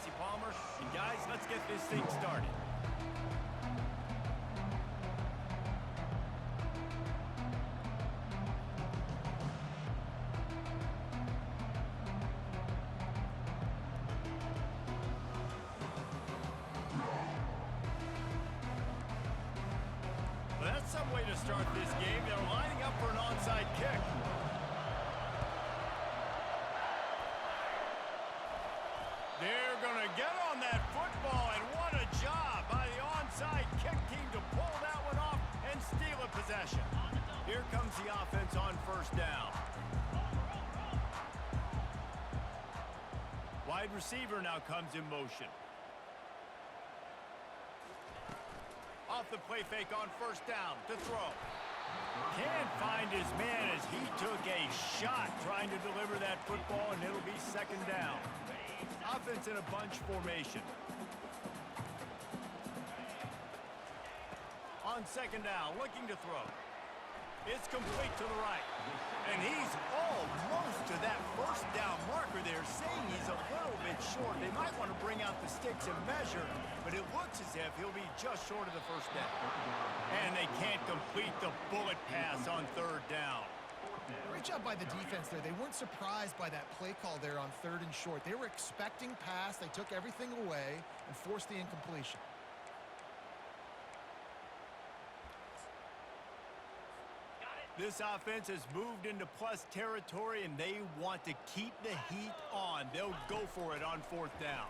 Jesse Palmer. And guys, let's get this thing started. Well, that's some way to start this game. They're lining up for an onside kick. They're going to get on that football, and what a job by the onside kick team to pull that one off and steal a possession. Here comes the offense on first down. Wide receiver now comes in motion. Off the play fake on first down to throw. Can't find his man as he took a shot trying to deliver that football, and it'll be second down. Offense in a bunch formation. On second down, looking to throw. It's complete to the right. And he's almost to that first down marker there, saying he's a little bit short. They might want to bring out the sticks and measure, but it looks as if he'll be just short of the first down. And they can't complete the bullet pass on third down. Great job by the defense there. They weren't surprised by that play call there on third and short. They were expecting pass. They took everything away and forced the incompletion. This offense has moved into plus territory, and they want to keep the heat on. They'll go for it on fourth down.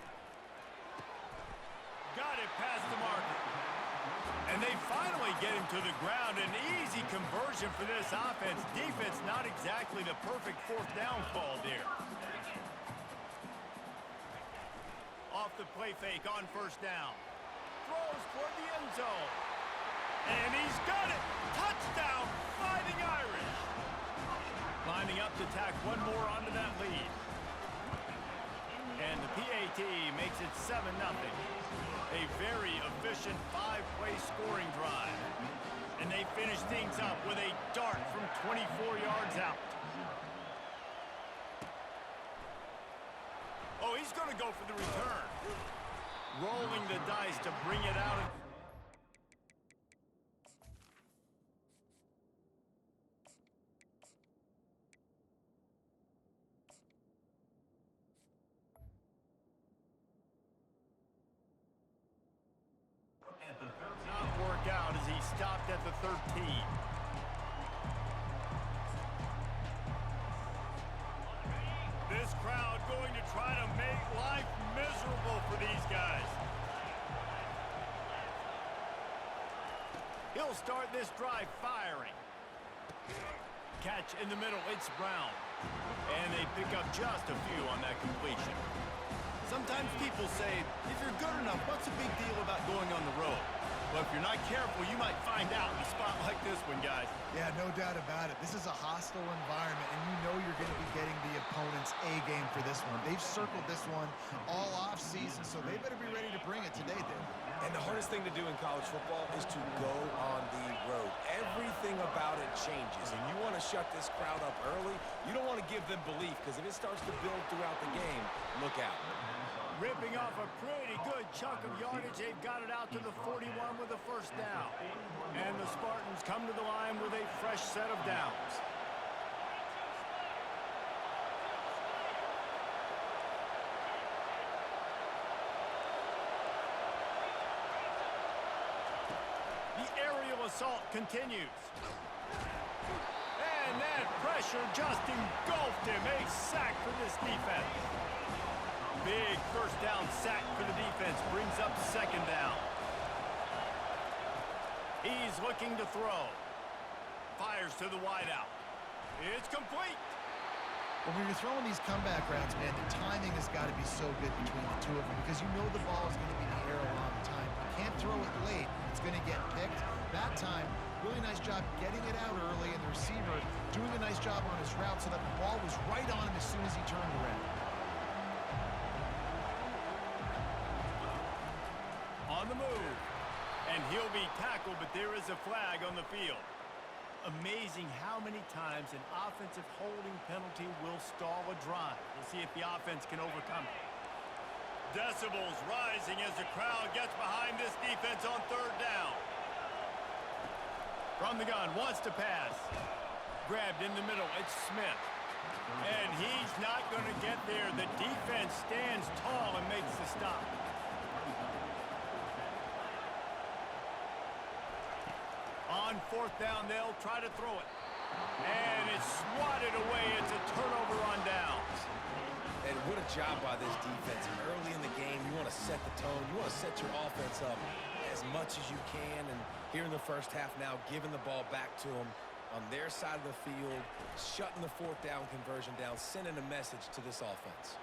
Got it past the marker. And they finally get him to the ground. An easy conversion for this offense. Defense not exactly the perfect fourth down call there. Off the play fake on first down. Throws toward the end zone. And he's got it! Touchdown, Fighting Irish! Lining up to tack one more onto that lead. And the PAT makes it 7-0. A very efficient 5-play scoring drive. And they finish things up with a dart from 24 yards out. Oh, he's going to go for the return. Rolling the dice to bring it out. Not work out as he stopped at the 13. This crowd going to try to make life miserable for these guys. He'll start this drive firing. Catch in the middle, it's Brown. And they pick up just a few on that completion. Sometimes people say, if you're good enough, what's the big deal about going on the road? Well, if you're not careful, you might find out in a spot like this one, guys. Yeah, no doubt about it. This is a hostile environment, and you know you're going to be getting the opponent's A game for this one. They've circled this one all off season, so they better be ready to bring it today, Dave. And the hardest thing to do in college football is to go on the road. Everything about it changes, and you want to shut this crowd up early. You don't want to give them belief, because if it starts to build throughout the game, look out. Ripping off a pretty good chunk of yardage. They've got it out to the 41 with a first down. And the Spartans come to the line with a fresh set of downs. The aerial assault continues. And that pressure just engulfed him. A sack for this defense. Big first down sack for the defense. Brings up second down. He's looking to throw. Fires to the wideout. It's complete. Well, when you're throwing these comeback routes, man, the timing has got to be so good between the two of them because you know the ball is going to be in the air a long time. You can't throw it late. It's going to get picked. That time, really nice job getting it out early, and the receiver doing a nice job on his route so that the ball was right on him as soon as he turned around. On the move, and he'll be tackled, but there is a flag on the field. Amazing how many times an offensive holding penalty will stall a drive. We'll see if the offense can overcome it. Decibels rising as the crowd gets behind this defense on third down. From the gun, wants to pass. Grabbed in the middle, it's Smith. And he's not going to get there. The defense stands tall and makes the stop. On fourth down, they'll try to throw it. And it's swatted away. It's a turnover on downs. And what a job by this defense. Early in the game, you want to set the tone. You want to set your offense up as much as you can. And here in the first half now, giving the ball back to them on their side of the field, shutting the fourth down conversion down, sending a message to this offense.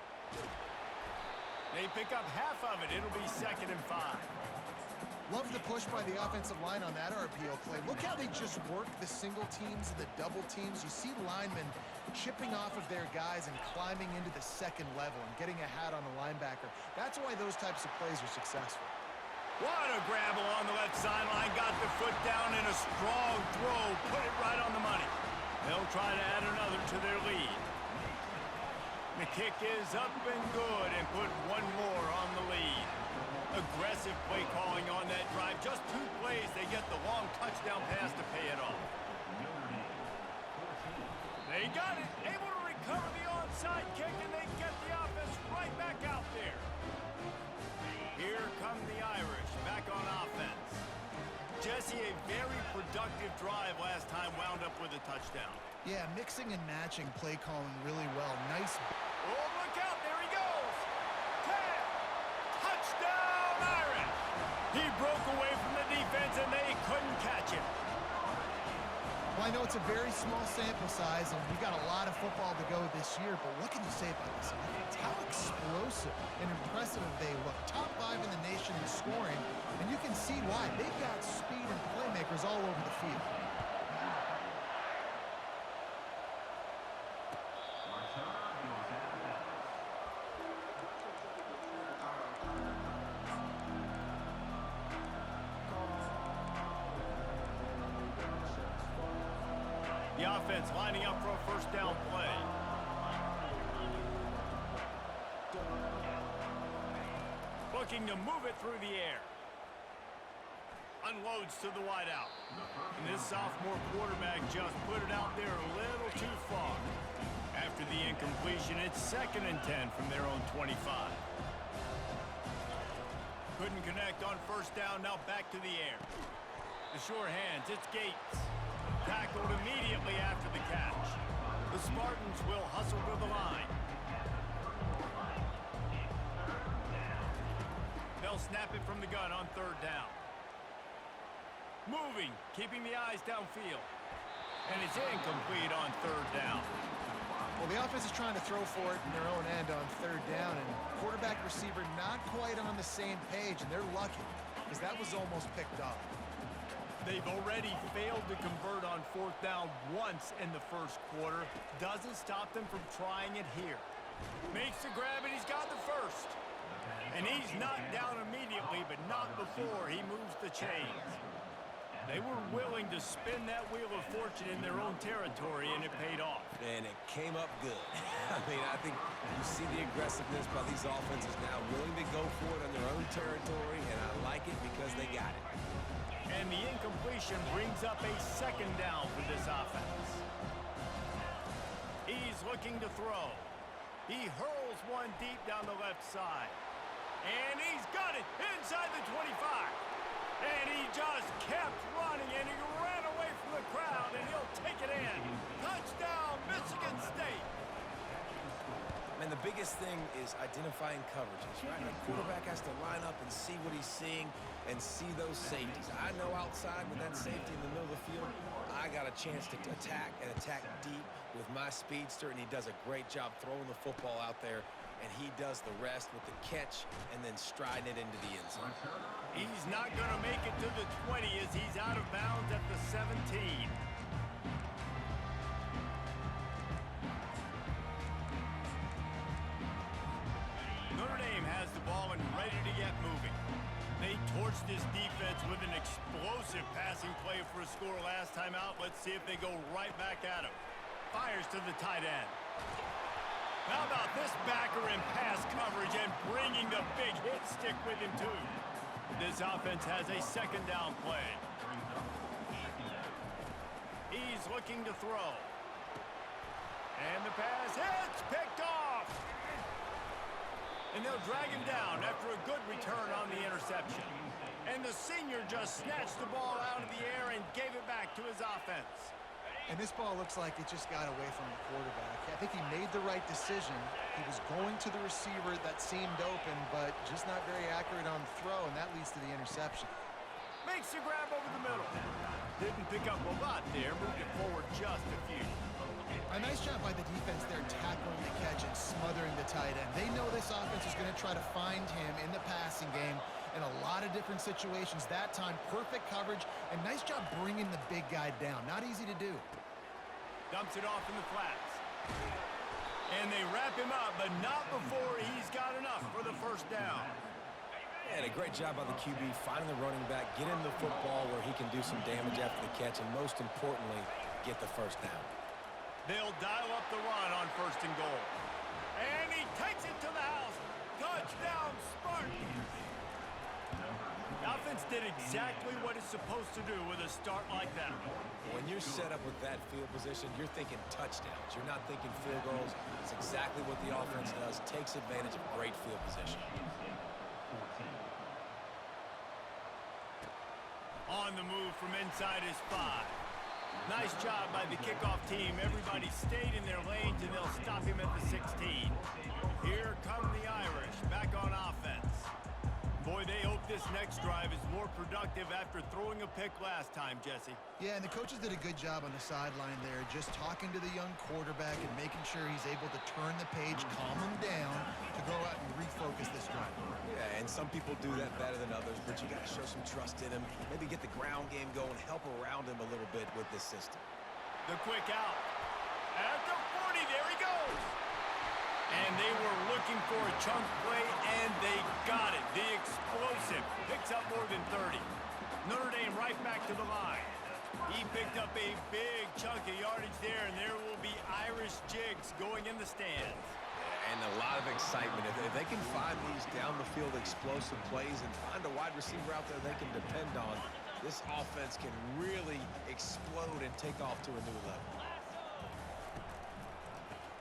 They pick up half of it. It'll be 2nd and 5. Love the push by the offensive line on that RPO play. Look how they just work the single teams and the double teams. You see linemen chipping off of their guys and climbing into the second level and getting a hat on the linebacker. That's why those types of plays are successful. What a grab along the left sideline. Got the foot down in a strong throw. Put it right on the money. They'll try to add another to their lead. The kick is up and good and put one more on the lead. Aggressive play calling on that drive. Just 2 plays, they get the long touchdown pass to pay it off. They got it. Able to recover the onside kick, and they get the offense right back out there. Here come the Irish back on offense. Jesse, a very productive drive last time, wound up with a touchdown. Yeah, mixing and matching play calling really well. Nice. Oh, look out. There he goes. 10. Touchdown, Irish. He broke away from the defense, and they couldn't catch him. Well, I know it's a very small sample size, and we've got a lot of football to go this year, but what can you say about this offense? How explosive and impressive they look. Top 5 in the nation in scoring, and you can see why. They've got speed and playmakers all over the field. The offense lining up for a first down play. Looking to move it through the air. Unloads to the wideout. And this sophomore quarterback just put it out there a little too far. After the incompletion, it's 2nd and 10 from their own 25. Couldn't connect on first down, now back to the air. The sure hands, it's Gates. Tackled immediately after the catch. The Spartans will hustle to the line. They'll snap it from the gun on third down. Moving, keeping the eyes downfield. And it's incomplete on third down. Well, the offense is trying to throw for it in their own end on third down, and quarterback receiver not quite on the same page, and they're lucky because that was almost picked up. They've already failed to convert on fourth down once in the first quarter. Doesn't stop them from trying it here. Makes the grab, and he's got the first. And he's knocked down immediately, but not before he moves the chains. They were willing to spin that wheel of fortune in their own territory, and it paid off. And it came up good. I mean, I think you see the aggressiveness by these offenses now, willing to go for it in their own territory, and I like it because they got it. And the incompletion brings up a second down for this offense. He's looking to throw. He hurls one deep down the left side. And he's got it inside the 25. And he just kept running, and he ran away from the crowd, and he'll take it in. Touchdown, Michigan State. And the biggest thing is identifying coverages, right? The quarterback has to line up and see what he's seeing and see those safeties. I know outside with that safety in the middle of the field, I got a chance to attack and attack deep with my speedster, and he does a great job throwing the football out there, and he does the rest with the catch and then striding it into the end zone. He's not going to make it to the 20 as he's out of bounds at the 17. Notre Dame has the ball and ready to get moving. They torched this defense with an explosive passing play for a score last time out. Let's see if they go right back at him. Fires to the tight end. How about this backer in pass coverage and bringing the the big hit stick with him, too. This offense has a second down play. He's looking to throw. And the pass hits, picked off. And they'll drag him down after a good return on the interception. And the senior just snatched the ball out of the air and gave it back to his offense. And this ball looks like it just got away from the quarterback. I think he made the right decision. He was going to the receiver that seemed open, but just not very accurate on the throw, and that leads to the interception. Makes the grab over the middle. Didn't pick up a lot there, moved it forward just a few. A nice job by the defense there tackling the catch and smothering the tight end. They know this offense is going to try to find him in the passing game in a lot of different situations. That time, perfect coverage, and nice job bringing the big guy down. Not easy to do. Dumps it off in the flats. And they wrap him up, but not before he's got enough for the first down. And a great job by the QB, finding the running back, get him the football where he can do some damage after the catch, and most importantly, get the first down. They'll dial up the run on first and goal. And he takes it to the house. Touchdown, Spartans. The offense did exactly what it's supposed to do with a start like that. When you're set up with that field position, you're thinking touchdowns. You're not thinking field goals. It's exactly what the offense does. Takes advantage of great field position. On the move from inside his 5. Nice job by the kickoff team. Everybody stayed in their lanes, and they'll stop him at the 16. Here come the Irish, back on offense. Boy, they hope this next drive is more productive after throwing a pick last time, Jesse. Yeah, and the coaches did a good job on the sideline there, just talking to the young quarterback and making sure he's able to turn the page, calm him down, to go out and refocus this drive. Yeah, and some people do that better than others, but you got to show some trust in him. Maybe get the ground game going, help around him a little bit with this system. The quick out. At the 40, there he goes. And they were looking for a chunk play, and they got it. The explosive picks up more than 30. Notre Dame right back to the line. He picked up a big chunk of yardage there, and there will be Irish jigs going in the stands. And a lot of excitement. If they can find these down-the-field explosive plays and find a wide receiver out there they can depend on, this offense can really explode and take off to a new level.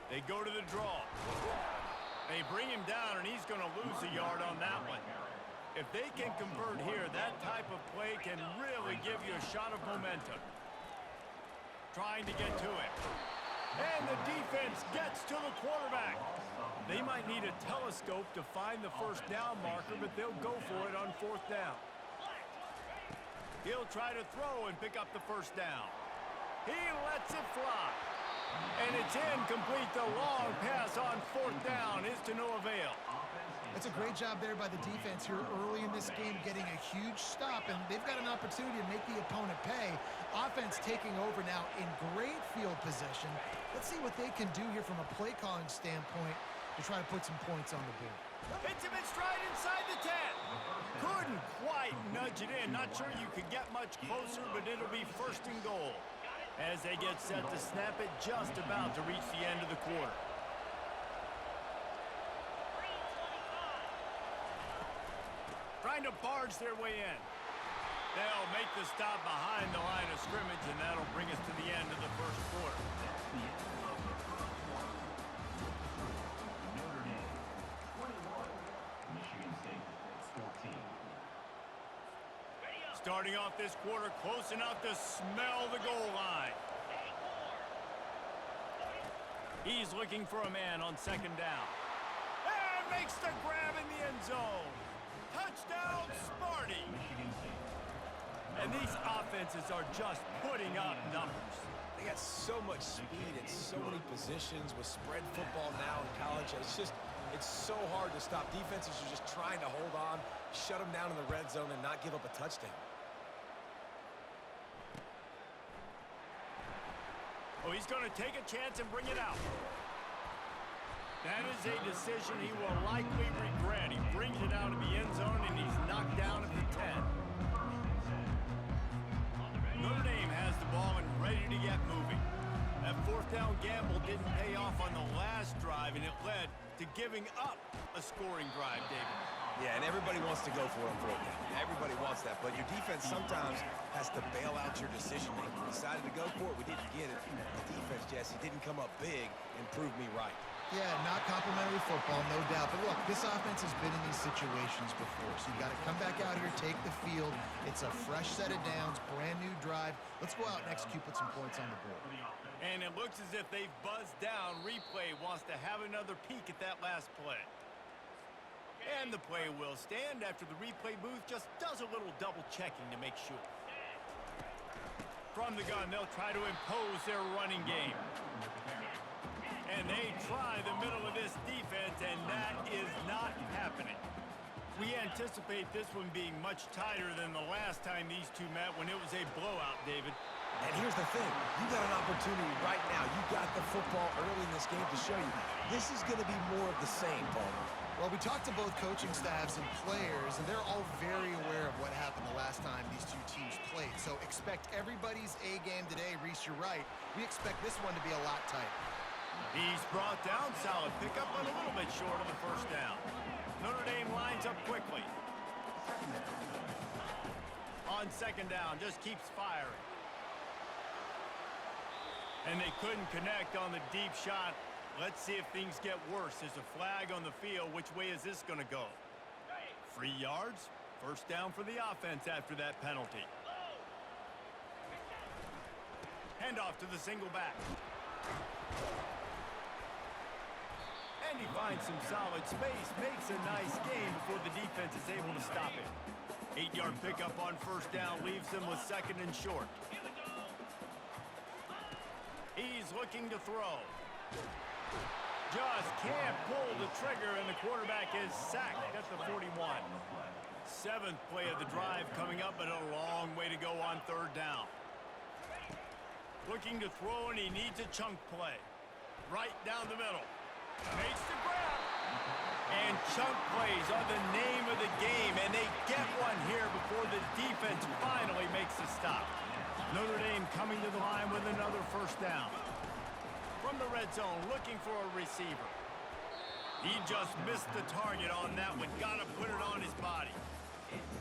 They go to the draw. They bring him down, and he's going to lose a yard on that one. If they can convert here, that type of play can really give you a shot of momentum. Trying to get to it. And the defense gets to the quarterback. They might need a telescope to find the first down marker, but they'll go for it on fourth down. He'll try to throw and pick up the first down. He lets it fly. And it's incomplete. The long pass on fourth down is to no avail. That's a great job there by the defense here early in this game, getting a huge stop, and they've got an opportunity to make the opponent pay. Offense taking over now in great field position. Let's see what they can do here from a play calling standpoint to try to put some points on the board. Hits him in stride inside the 10. Couldn't quite nudge it in. Not sure you could get much closer, but it'll be first and goal as they get set to snap it, just about to reach the end of the quarter. Trying to barge their way in. They'll make the stop behind the line of scrimmage, and that'll bring us to the end of the first quarter. Starting off this quarter close enough to smell the goal line. He's looking for a man on second down. And makes the grab in the end zone. Touchdown, Sparty. And these offenses are just putting up numbers. They got so much speed and so many positions with spread football now in college. It's so hard to stop. Defenses are just trying to hold on, shut them down in the red zone, and not give up a touchdown. Oh, he's going to take a chance and bring it out. That is a decision he will likely regret. He brings it out of the end zone, and he's knocked down at the 10. Notre Dame has the ball and ready to get moving. That fourth down gamble didn't pay off on the last drive, and it led to giving up a a scoring drive, David. Yeah, and everybody wants to go for it, unfortunately. Everybody wants that, but your defense sometimes has to bail out your decision-making. We decided to go for it. We didn't get it. The defense, Jesse, didn't come up big and prove me right. Yeah, not complimentary football, no doubt. But look, this offense has been in these situations before, so you got to come back out here, take the field. It's a fresh set of downs, brand new drive. Let's go out and execute, put some points on the board. And it looks as if they've buzzed down. Replay wants to have another peek at that last play. And the play will stand after the replay booth just does a little double checking to make sure. From the gun, they'll try to impose their running game. And they try the middle of this defense, and that is not happening. We anticipate this one being much tighter than the last time these two met when it was a blowout, David. And here's the thing. You got an opportunity right now. You got the football early in this game to show you. This is going to be more of the same, Palmer. Well, we talked to both coaching staffs and players, and they're all very aware of what happened the last time these two teams played. So expect everybody's A game today. Reese, you're right. We expect this one to be a lot tighter. He's brought down. Solid pickup, but a little bit short of the first down. Notre Dame lines up quickly. On second down, just keeps firing. And they couldn't connect on the deep shot. Let's see if things get worse. There's a flag on the field. Which way is this going to go? 3 yards. First down for the offense after that penalty. Handoff to the single back. And he finds some solid space. Makes a nice game before the defense is able to stop it. 8-yard pickup on first down. Leaves them with second and short. He's looking to throw. Just can't pull the trigger, and the quarterback is sacked at the 41. Seventh play of the drive coming up, but a long way to go on third down. Looking to throw, and he needs a chunk play. Right down the middle. Makes the grab. And chunk plays are the name of the game, and they get one here before the defense finally makes a stop. Notre Dame coming to the line with another first down. From the red zone, looking for a receiver. He just missed the target on that one. Got to put it on his body.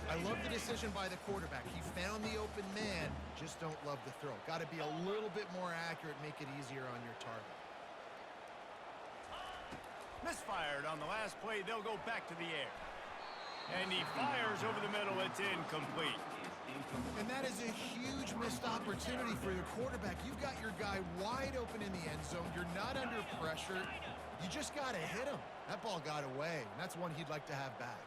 I love the decision by the quarterback. He found the open man, just don't love the throw. Got to be a little bit more accurate, make it easier on your target. Misfired on the last play. They'll go back to the air. And he fires over the middle. It's incomplete. And that is a huge missed opportunity for your quarterback. You've got your guy wide open in the end zone. You're not under pressure. You just got to hit him. That ball got away, and that's one he'd like to have back.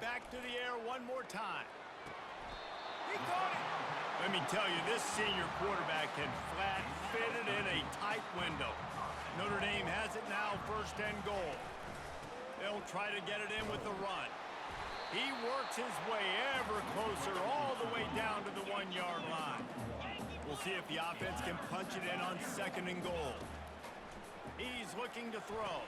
Back to the air one more time. He caught it. Let me tell you, this senior quarterback can flat fit it in a tight window. Notre Dame has it now, first and goal. They'll try to get it in with the run. He works his way ever closer all the way down to the 1-yard line. We'll see if the offense can punch it in on second and goal. He's looking to throw.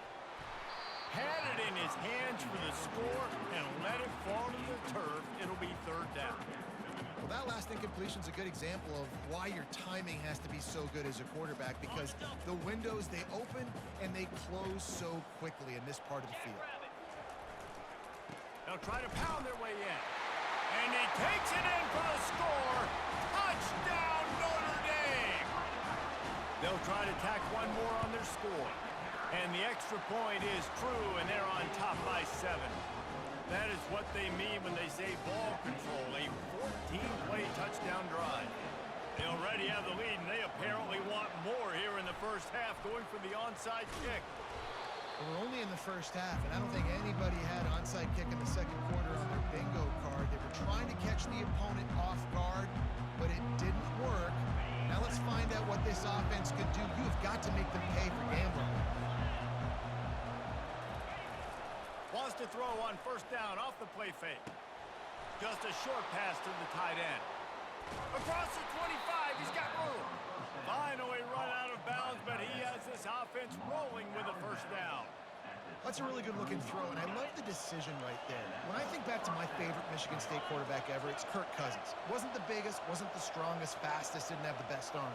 Had it in his hands for the score and let it fall to the turf. It'll be third down. Well, that last incompletion is a good example of why your timing has to be so good as a quarterback, because the windows, they open and they close so quickly in this part of the field. They'll try to pound their way in. And he takes it in for the score. Touchdown, Notre Dame! They'll try to tack one more on their score. And the extra point is true, and they're on top by 7. That is what they mean when they say ball control, a 14-play touchdown drive. They already have the lead, and they apparently want more here in the first half, going for the onside kick. We're only in the first half, and I don't think anybody had onside kick in the second quarter on their bingo card. They were trying to catch the opponent off guard, but it didn't work. Now let's find out what this offense could do. You've got to make them pay for gambling. Wants to throw on first down off the play fake. Just a short pass to the tight end. Across the 25, he's got room. Finally run out of bounds, but he has this offense rolling with a first down. That's a really good-looking throw, and I love the decision right there. When I think back to my favorite Michigan State quarterback ever, it's Kirk Cousins. Wasn't the biggest, wasn't the strongest, fastest, didn't have the best arm.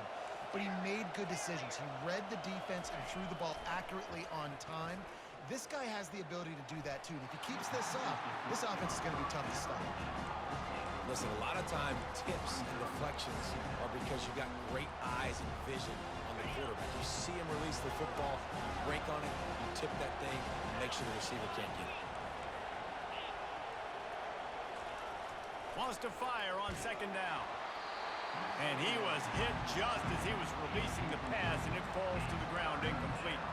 but he made good decisions. He read the defense and threw the ball accurately on time. This guy has the ability to do that too. And if he keeps this up, this offense is going to be tough to stop. Listen, a lot of time tips and deflections are because you got great eyes and vision on the quarterback. You see him release the football, you break on it, you tip that thing, and make sure the receiver can't get it. Wants to fire on second down. And he was hit just as he was releasing the pass, and it falls to the ground incomplete.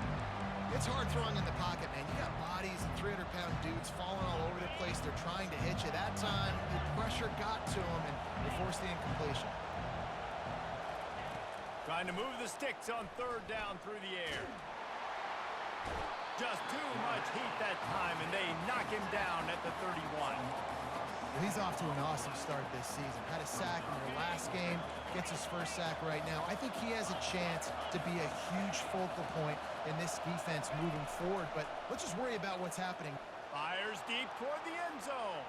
It's hard throwing in the pocket, man. You got bodies and 300-pound dudes falling all over the place. They're trying to hit you. That time, the pressure got to him, and they forced the incompletion. Trying to move the sticks on third down through the air. Just too much heat that time, and they knock him down at the 31. Well, he's off to an awesome start this season. Had a sack in their last game, gets his first sack right now. I think he has a chance to be a huge focal point in this defense moving forward, but let's just worry about what's happening. Fires deep toward the end zone.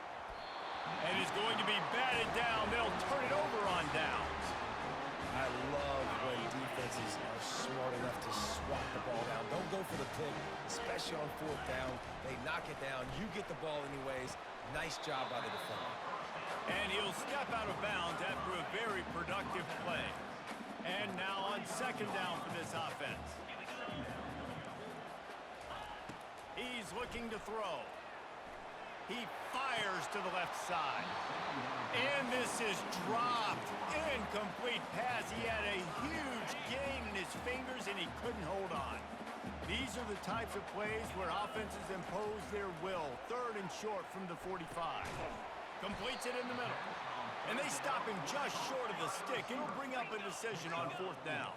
And is going to be batted down. They'll turn it over on downs. I love when defenses are smart enough to swat the ball down. Don't go for the pick, especially on fourth down. They knock it down. You get the ball anyways. Nice job by the defender. And he'll step out of bounds after a very productive play. And now on second down for this offense. He's looking to throw. He fires to the left side. And this is dropped. Incomplete pass. He had a huge gain in his fingers, and he couldn't hold on. These are the types of plays where offenses impose their will. Third and short from the 45. Completes it in the middle. And they stop him just short of the stick. It'll bring up a decision on fourth down.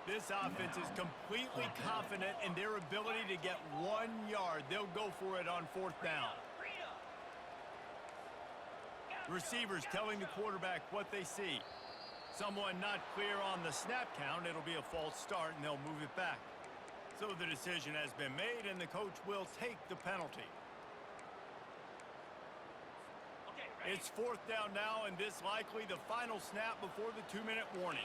This offense is completely confident in their ability to get 1 yard. They'll go for it on fourth down. Receivers telling the quarterback what they see. Someone not clear on the snap count. It'll be a false start, and they'll move it back. So the decision has been made, and the coach will take the penalty. It's fourth down now, and this likely the final snap before the 2-minute warning.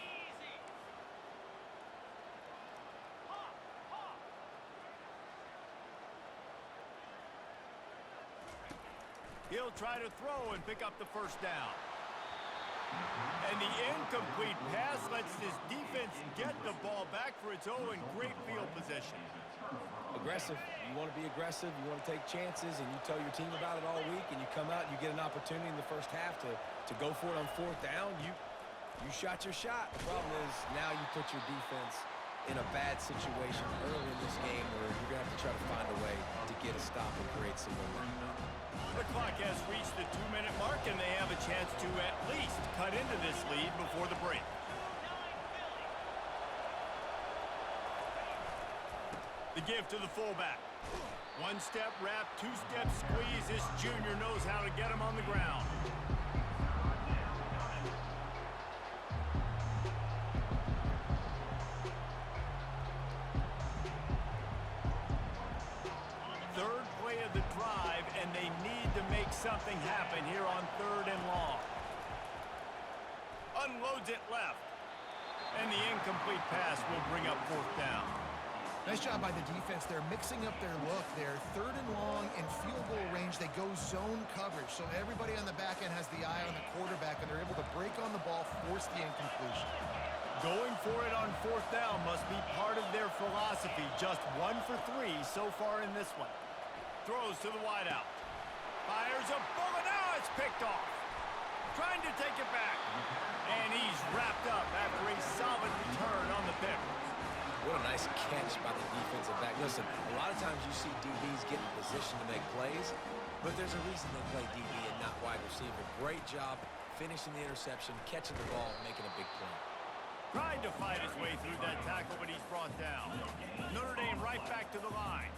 He'll try to throw and pick up the first down. And the incomplete pass lets this defense get the ball back for its own great field position. Aggressive. You want to be aggressive. You want to take chances, and you tell your team about it all week, and you come out and you get an opportunity in the first half to go for it on fourth down. You shot your shot. The problem is now you put your defense in a bad situation early in this game where you're going to have to try to find a way to get a stop and create some momentum. The clock has reached the 2-minute mark, and they have a chance to at least cut into this lead before the break. The give to the fullback. One-step wrap, two-step squeeze. This junior knows how to get him on the ground. Third play of the drive, and they need to make something happen here on third and long. Unloads it left. And the incomplete pass will bring up fourth down. Nice job by the defense. They're mixing up their look. They're third and long in field goal range. They go zone coverage. So everybody on the back end has the eye on the quarterback, and they're able to break on the ball, force the incompletion. Going for it on fourth down must be part of their philosophy. Just 1 for 3 so far in this one. Throws to the wideout. Fires a bullet. Now it's picked off. Trying to take it back. And he's wrapped up after a solid return on the pick. What a nice catch by the defensive back. Listen, a lot of times you see DBs get in position to make plays, but there's a reason they play DB and not wide receiver. Great job finishing the interception, catching the ball, and making a big play. Tried to fight his way through that tackle, but he's brought down. Notre Dame right back to the line.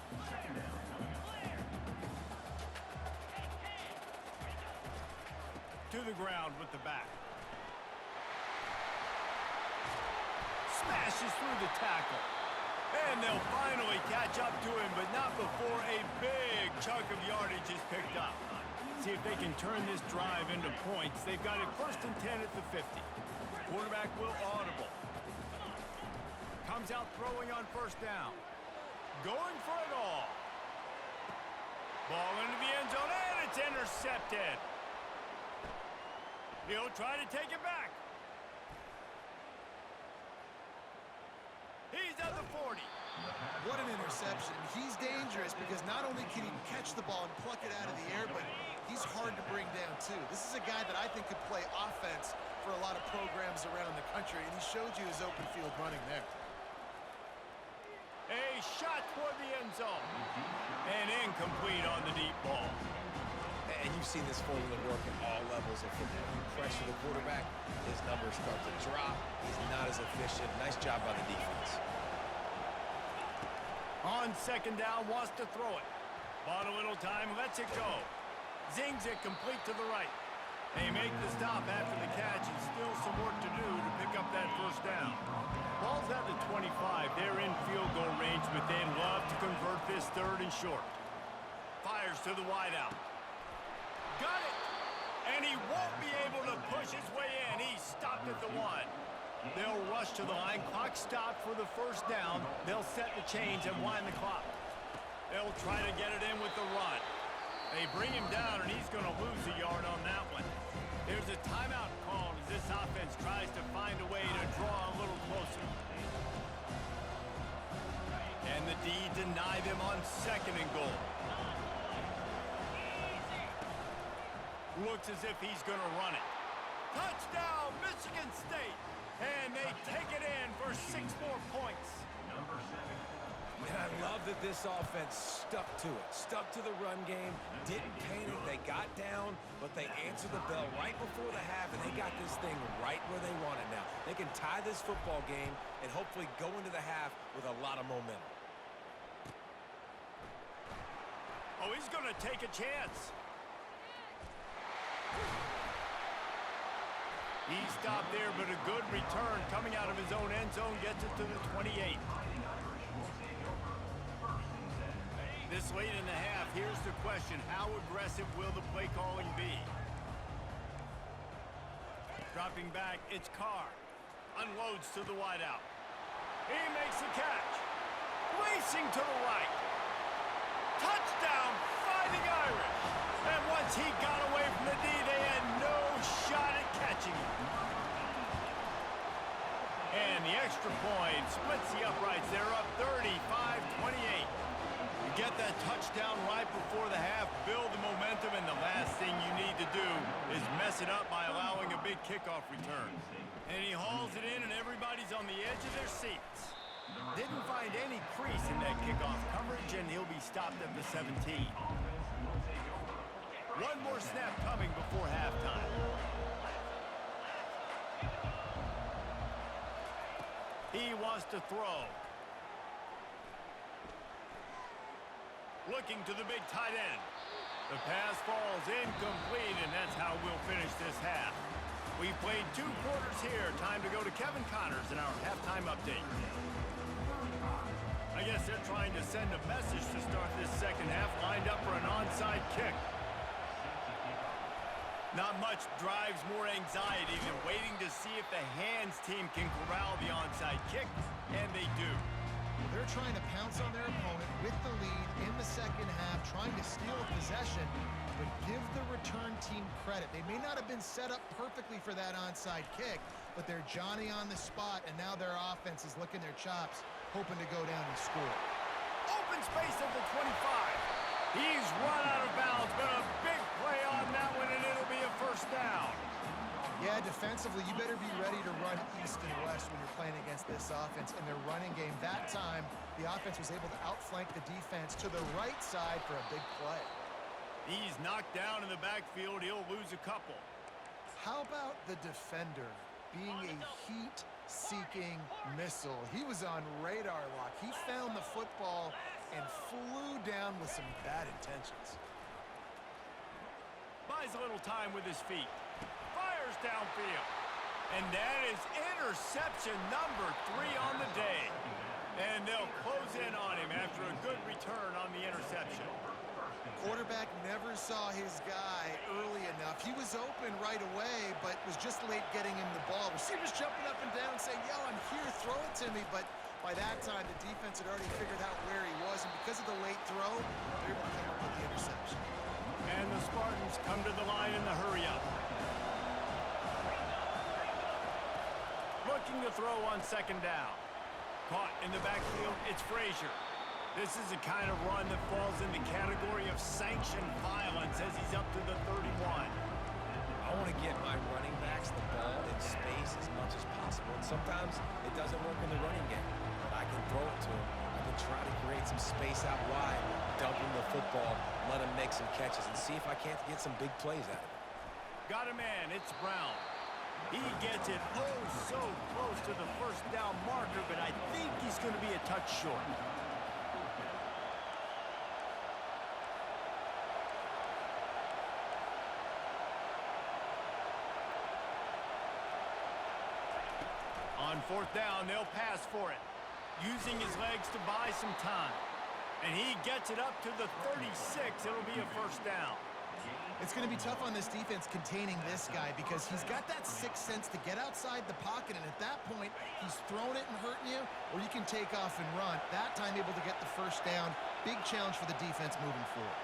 To the ground with the back. Smashes through the tackle. And they'll finally catch up to him, but not before a big chunk of yardage is picked up. See if they can turn this drive into points. They've got it first and 10 at the 50. Quarterback will audible. comes out throwing on first down. Going for it all. Ball into the end zone, and it's intercepted. He'll try to take it back. He's at the 40. What an interception. He's dangerous because not only can he catch the ball and pluck it out of the air, but he's hard to bring down too. This is a guy that I think could play offense for a lot of programs around the country, and he showed you his open field running there. A shot toward the end zone. And incomplete on the deep ball. And you've seen this formula work at all levels of football. You pressure the quarterback, his numbers start to drop. He's not as efficient. Nice job by the defense. On second down, wants to throw it. Bought a little time, lets it go. Zings it complete to the right. They make the stop after the catch, and still some work to do to pick up that first down. Ball's at the 25. They're in field goal range, but they'd love to convert this third and short. Fires to the wideout. Got it! And he won't be able to push his way in. He stopped at the 1. They'll rush to the line. Clock stopped for the first down. They'll set the chains and wind the clock. They'll try to get it in with the run. They bring him down, and he's going to lose a yard on that one. There's a timeout called as this offense tries to find a way to draw a little closer. And the D deny them on second and goal. Looks as if he's going to run it. Touchdown, Michigan State! And they take it in for 6 more points. And I love that this offense stuck to it. Stuck to the run game, didn't panic. They got down, but they answered the bell right before the half, and they got this thing right where they want it now. They can tie this football game and hopefully go into the half with a lot of momentum. Oh, he's going to take a chance. He stopped there, but a good return coming out of his own end zone gets it to the 28. This late in the half, here's the question. How aggressive will the play calling be? Dropping back, it's Carr. Unloads to the wideout. He makes the catch. Racing to the right. Touchdown, Fighting Irish. And once he got away from the D, they had no shot at catching him. And the extra point splits the uprights. They're up 35-28. You get that touchdown right before the half, build the momentum, and the last thing you need to do is mess it up by allowing a big kickoff return. And he hauls it in, and everybody's on the edge of their seats. Didn't find any crease in that kickoff coverage, and he'll be stopped at the 17. One more snap coming before halftime. He wants to throw. Looking to the big tight end. The pass falls incomplete, and that's how we'll finish this half. We've played 2 quarters here. Time to go to Kevin Connors in our halftime update. I guess they're trying to send a message to start this second half, lined up for an onside kick. Not much drives more anxiety than waiting to see if the hands team can corral the onside kick, and they do. They're trying to pounce on their opponent with the lead in the second half, trying to steal a possession, but give the return team credit. They may not have been set up perfectly for that onside kick, but they're Johnny on the spot, and now their offense is licking their chops, hoping to go down and score. Open space at the 25. He's run out of bounds, but a big play on that one, and it'll be a first down. Yeah, defensively, you better be ready to run east and west when you're playing against this offense in their running game. That time, the offense was able to outflank the defense to the right side for a big play. He's knocked down in the backfield. He'll lose a couple. How about the defender being a heat-seeking missile? He was on radar lock. He found the football and flew down with some bad intentions. Buys a little time with his feet. Fires downfield. And that is interception number 3 on the day. And they'll close in on him after a good return on the interception. Quarterback never saw his guy early enough. He was open right away, but was just late getting him the ball. Receivers jumping up and down saying, yo, I'm here, throw it to me. But by By that time, the defense had already figured out where he was, and because of the late throw, they're able to come up with the interception. And the Spartans come to the line in the hurry-up. Looking to throw on second down. Caught in the backfield, it's Frazier. This is the kind of run that falls in the category of sanctioned violence as he's up to the 31. I want to get my running backs the ball in space as much as possible. And sometimes it doesn't work in the running game, but I can throw it to him. I can try to create some space out wide, dump him the football, let him make some catches, and see if I can't get some big plays out of it. Got a man, it's Brown. He gets it oh so close to the first down marker, but I think he's going to be a touch short. On fourth down, they'll pass for it, using his legs to buy some time. And he gets it up to the 36. It'll be a first down. It's going to be tough on this defense containing this guy because he's got that sixth sense to get outside the pocket, and at that point, he's throwing it and hurting you, or you can take off and run. That time able to get the first down. Big challenge for the defense moving forward.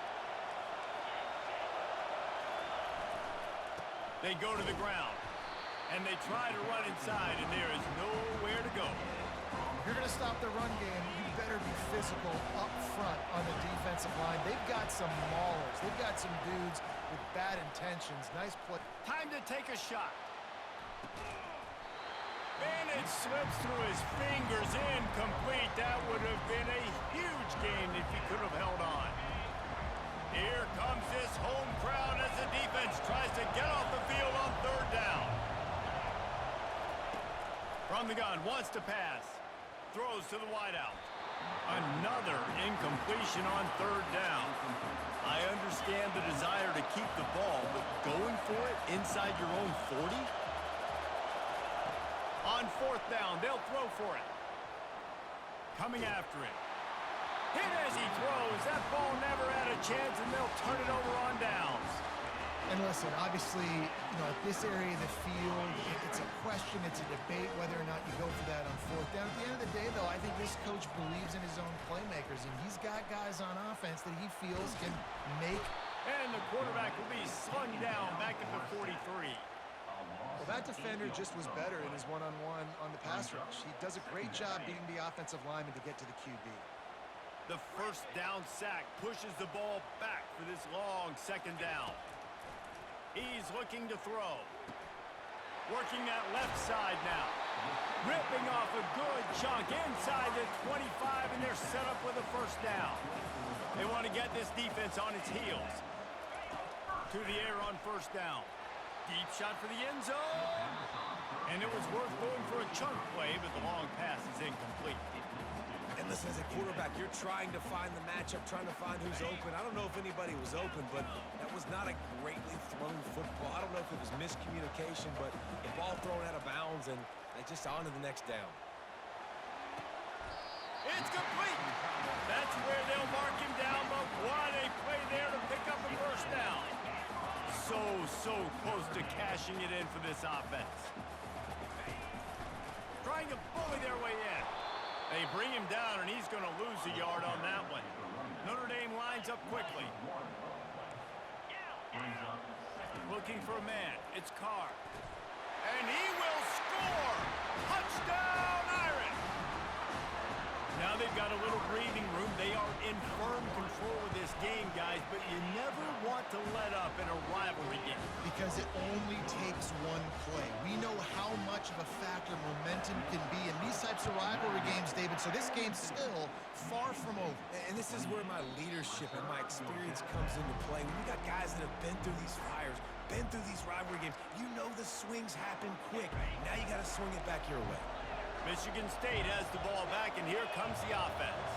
They go to the ground, and they try to run inside, and there is nowhere to go. If you're going to stop the run game, you better be physical up front on the defensive line. They've got some maulers. They've got some dudes with bad intentions. Nice play. Time to take a shot. And it slips through his fingers, incomplete. That would have been a huge gain if he could have held on. Here comes this home crowd as the defense tries to get off the field on third down. From the gun, wants to pass. Throws to the wideout. Another incompletion on third down. I understand the desire to keep the ball, but going for it inside your own 40? On fourth down, they'll throw for it. Coming after it. Hit as he throws. That ball never had a chance, and they'll turn it over on downs. And listen, obviously, at this area of the field, it's a question, it's a debate whether or not you go for that on fourth down. At the end of the day, though, I think this coach believes in his own playmakers, and he's got guys on offense that he feels can make. And the quarterback will be slung down back at the 43. Well, that defender just was better in his one-on-one on the pass rush. He does a great job beating the offensive lineman to get to the QB. The first down sack pushes the ball back for this long second down. He's looking to throw. Working that left side now. Ripping off a good chunk inside the 25, and they're set up with a first down. They want to get this defense on its heels. To the air on first down. Deep shot for the end zone. And it was worth going for a chunk play, but the long pass is incomplete. And listen, as a quarterback, you're trying to find the matchup, trying to find who's open. I don't know if anybody was open, but that was not a greatly thrown football. I don't know if it was miscommunication, but the ball thrown out of bounds, and they just on to the next down. It's complete. That's where they'll mark him down, but what a play there to pick up the first down. So close to cashing it in for this offense. Trying to bully their way in. They bring him down, and he's going to lose a yard on that one. Notre Dame lines up quickly. Looking for a man. It's Carr. And he will score! Touchdown, Irish! Now they've got a little breathing room. They are in firm control of this game, guys, but you never want to let up in a rivalry game. Because it only takes one play. We know how much of a factor momentum can be in these types of rivalry games, David, so this game's still far from over. And this is where my leadership and my experience comes into play. When you got guys that have been through these fires, been through these rivalry games, you know the swings happen quick. Now you got to swing it back your way. Michigan State has the ball back, and here comes the offense.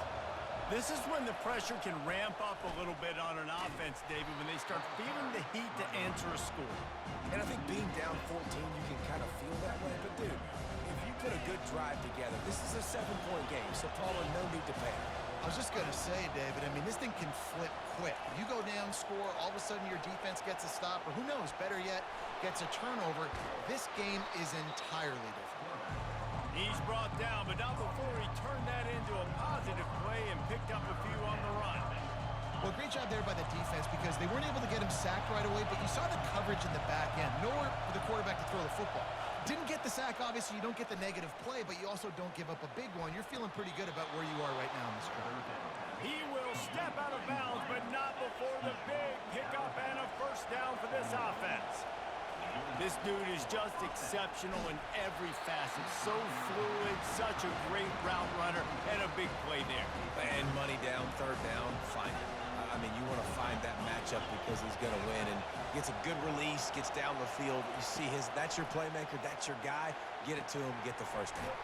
This is when the pressure can ramp up a little bit on an offense, David, when they start feeling the heat to answer a score. And I think being down 14, you can kind of feel that way. But, dude, if you put a good drive together, this is a 7-point game, so Paula, no need to panic. I was just going to say, David, I mean, this thing can flip quick. You go down, score, all of a sudden your defense gets a stop, or who knows, better yet, gets a turnover. This game is entirely different. He's brought down, but not before he turned that into a positive play and picked up a few on the run. Well, great job there by the defense because they weren't able to get him sacked right away, but you saw the coverage in the back end. Nowhere for the quarterback to throw the football. Didn't get the sack, obviously. You don't get the negative play, but you also don't give up a big one. You're feeling pretty good about where you are right now in this drive. He will step out of bounds, but not before the big pickup and a first down for this offense. This dude is just exceptional in every facet. So fluid, such a great route runner, and a big play there. And money down, third down, find it. I mean, you want to find that matchup because he's going to win and gets a good release, gets down the field. You see that's your playmaker, that's your guy. Get it to him, get the first down.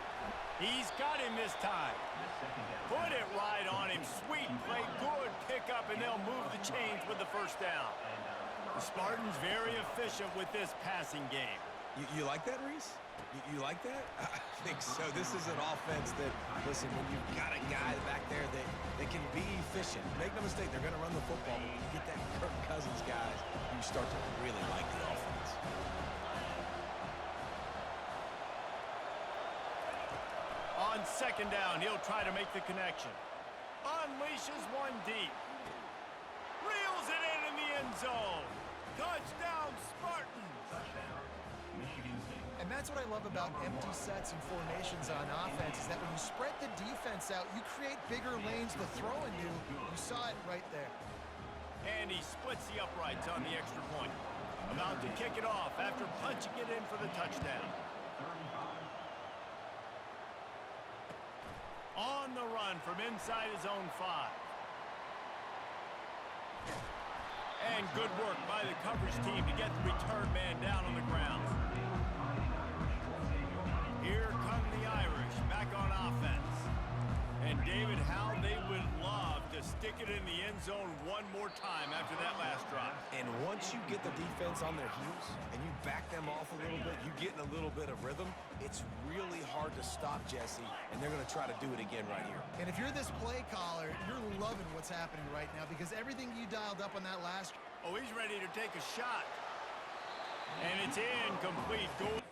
He's got him this time. Put it right on him. Sweet play, good pickup, and they'll move the chains with the first down. The Spartans very efficient with this passing game. You like that, Reese? You like that? I think so. This is an offense that, listen, when you've got a guy back there that can be efficient, make no mistake, they're going to run the football, but when you get that Kirk Cousins, guys, you start to really like the offense. On second down, he'll try to make the connection. Unleashes one deep. Reels it in the end zone. Touchdown, Spartans! And that's what I love about empty sets and formations on offense is that when you spread the defense out, you create bigger lanes to throw into. You saw it right there. And he splits the uprights on the extra point. About to kick it off after punching it in for the touchdown. On the run from inside his own 5. And good work by the coverage team to get the return man down on the ground. Here come the Irish back on offense. And David, how they would love to stick it in the end zone one more time after that last drive. And once you get the defense on their heels and you back them off a little bit, you get in a little bit of rhythm, it's really hard to stop Jesse, and they're going to try to do it again right here. And if you're this play caller, you're loving what's happening right now because everything you dialed up on that last... Oh, he's ready to take a shot. And it's incomplete. Goal.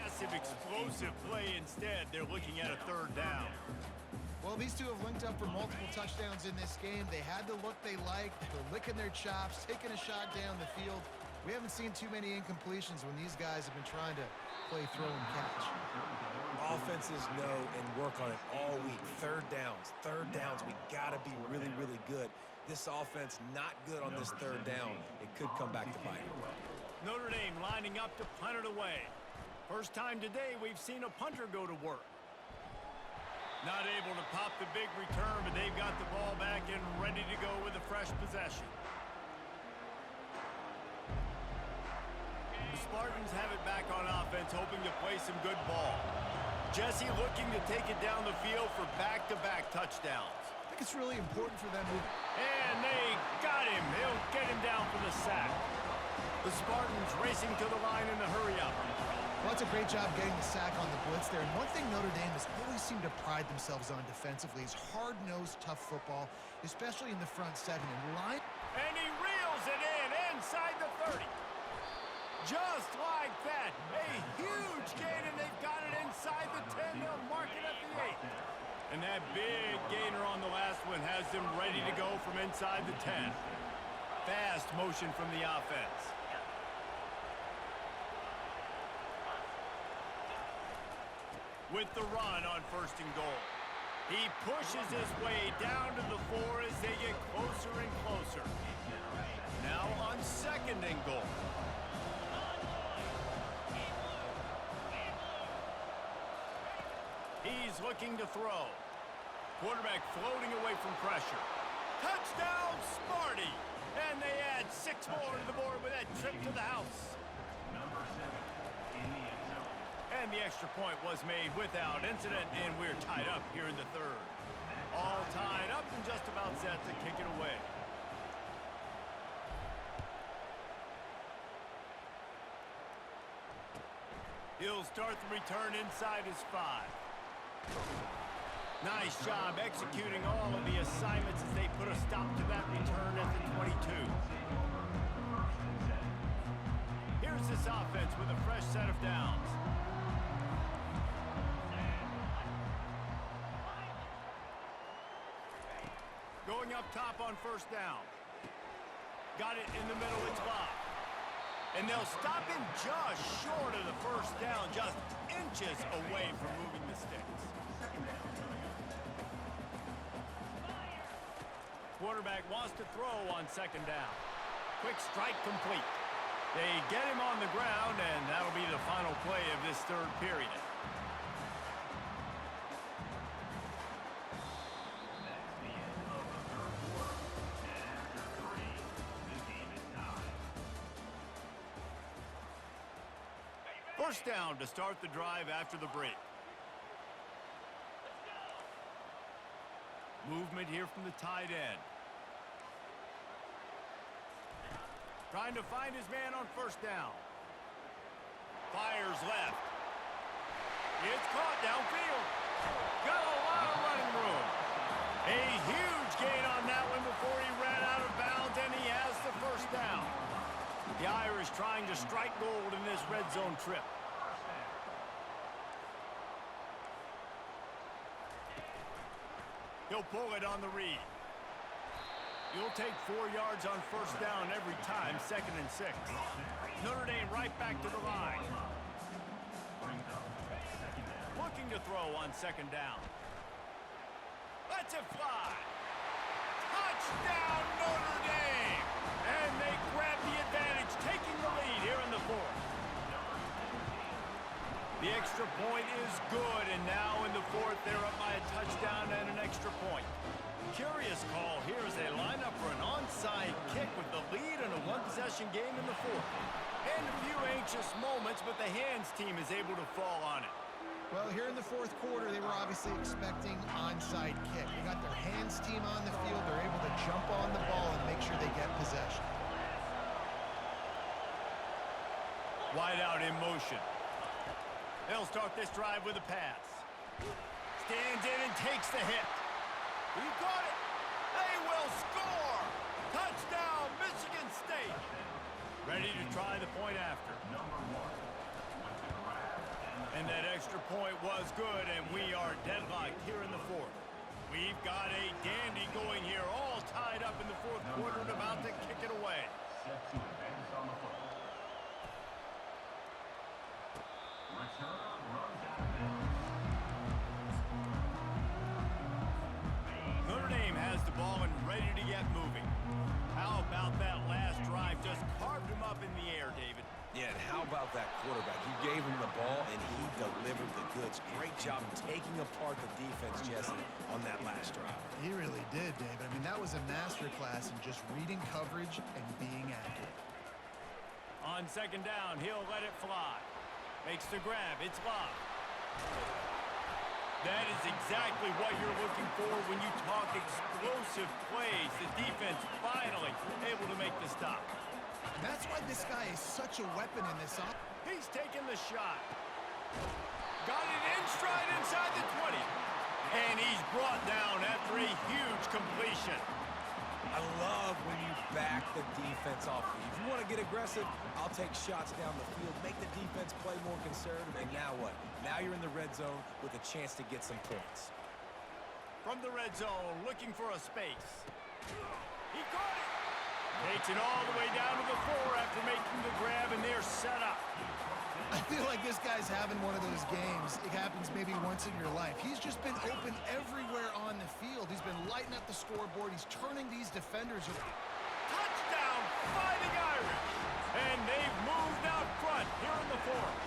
Massive explosive play instead. They're looking at a third down. Well, these two have linked up for multiple touchdowns in this game. They had the look they liked. They're licking their chops, taking a shot down the field. We haven't seen too many incompletions when these guys have been trying to play throw and catch. Offenses know and work on it all week. Third downs. We got to be really, really good. This offense not good on this third down. It could come back to bite. Notre Dame lining up to punt it away. First time today we've seen a punter go to work. Not able to pop the big return, but they've got the ball back and ready to go with a fresh possession. The Spartans have it back on offense, hoping to play some good ball. Jesse looking to take it down the field for back-to-back touchdowns. I think it's really important for them to... And they got him. They'll get him down for the sack. The Spartans racing to the line in the hurry-up. Well, that's a great job getting the sack on the blitz there. And one thing Notre Dame has always seemed to pride themselves on defensively is hard-nosed, tough football, especially in the front seven. And he reels it in inside the 30. Just like that. A huge gain, and they've got it inside the 10. They'll mark it at the 8. And that big gainer on the last one has them ready to go from inside the 10. Fast motion from the offense. With the run on first and goal. He pushes his way down to the 4 as they get closer and closer. Now on second and goal. He's looking to throw. Quarterback floating away from pressure. Touchdown, Sparty! And they add 6 more to the board with that trip to the house. And the extra point was made without incident, and we're tied up here in the third. All tied up and just about set to kick it away. He'll start the return inside his 5. Nice job executing all of the assignments as they put a stop to that return at the 22. Here's this offense with a fresh set of downs. Going up top on first down. Got it in the middle, it's Bob. And they'll stop him just short of the first down, just inches away from moving the sticks. Quarterback wants to throw on second down. Quick strike complete. They get him on the ground, and that'll be the final play of this third period. First down to start the drive after the break. Movement here from the tight end. Trying to find his man on first down. Fires left. It's caught downfield. Got a lot of running room. A huge gain on that one before he ran out of bounds, and he has the first down. The Irish trying to strike gold in this red zone trip. He'll pull it on the read. You'll take 4 yards on first down every time, 2nd and 6. Notre Dame right back to the line. Looking to throw on second down. Lets it fly. Touchdown, Notre Dame! And they grab the advantage, taking the lead here in the 4th. The extra point is good, and now in the 4th, they're up by a touchdown and an extra point. Curious call here as they line up for an onside kick with the lead in a one-possession game in the 4th. And a few anxious moments, but the hands team is able to fall on it. Well, here in the 4th quarter, they were obviously expecting onside kick. They got their hands team on the field. They're able to jump on the ball and make sure they get possession. Wide out in motion. They'll start this drive with a pass. Stands in and takes the hit. He got it. They will score. Touchdown, Michigan State. Ready to try the point after. And that extra point was good, and we are deadlocked here in the 4th. We've got a dandy going here, all tied up in the 4th quarter and about to kick it away. Notre Dame has the ball and ready to get moving. How about that last drive? Just carved him up in the air, David. Yeah, and how about that quarterback? You gave him the ball, and he delivered the goods. Great job taking apart the defense, Jesse, on that last drive. He really did, David. I mean, that was a masterclass in just reading coverage and being accurate. On second down, he'll let it fly. Makes the grab. It's Love. That is exactly what you're looking for when you talk explosive plays. The defense finally able to make the stop. And that's why this guy is such a weapon in this offense. He's taking the shot. Got it in stride inside the 20. And he's brought down after a huge completion. I love when you back the defense off. If you want to get aggressive, I'll take shots down the field, make the defense play more conservative, and now what? Now you're in the red zone with a chance to get some points. From the red zone, looking for a space. He caught it. Takes it all the way down to the 4 after making the grab, and they're set up. I feel like this guy's having one of those games. It happens maybe once in your life. He's just been open everywhere on the field. He's been lighting up the scoreboard. He's turning these defenders. Touchdown, Fighting Irish. And they've moved out front here in the 4th.